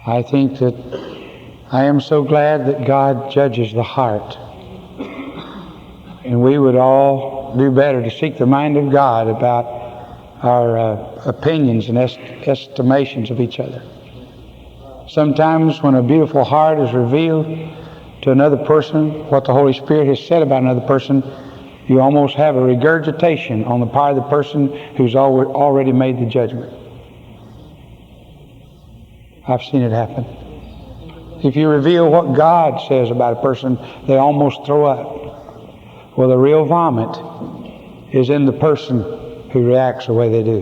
I think that I am so glad that God judges the heart. And we would all do better to seek the mind of God about our opinions and estimations of each other. Sometimes when a beautiful heart is revealed to another person, what the Holy Spirit has said about another person, you almost have a regurgitation on the part of the person who's already made the judgment. I've seen it happen. If you reveal what God says about a person, they almost throw up. Well, the real vomit is in the person who reacts the way they do.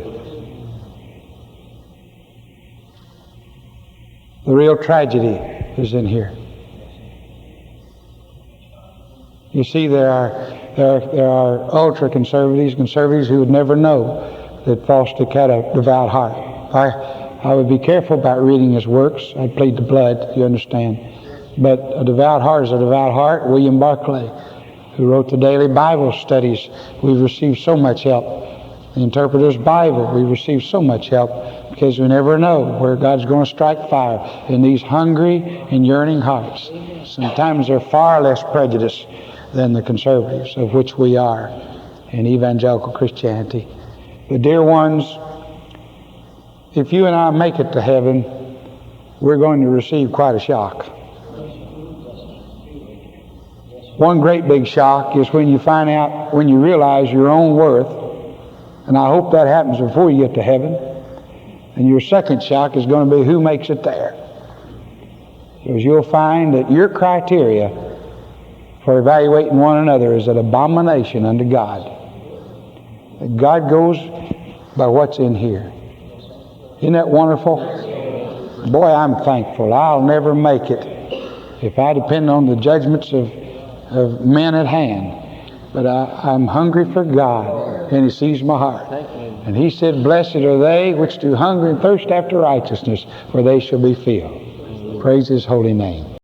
The real tragedy is in here. You see, there are ultra-conservatives, conservatives who would never know that Foster had a devout heart. I would be careful about reading his works. I'd plead the blood, you understand. But a devout heart is a devout heart. William Barclay, who wrote the daily Bible studies, we've received so much help. The Interpreter's Bible, we've received so much help because we never know where God's going to strike fire in these hungry and yearning hearts. Sometimes they're far less prejudiced than the conservatives, of which we are in evangelical Christianity. But dear ones, if you and I make it to heaven, we're going to receive quite a shock. One great big shock is when you find out, when you realize your own worth, and I hope that happens before you get to heaven. And your second shock is going to be who makes it there. Because you'll find that your criteria for evaluating one another is an abomination unto God. That God goes by what's in here. Isn't that wonderful? Boy, I'm thankful. I'll never make it if I depend on the judgments of men at hand. But I'm hungry for God, and He sees my heart. And He said, blessed are they which do hunger and thirst after righteousness, for they shall be filled. Praise His holy name.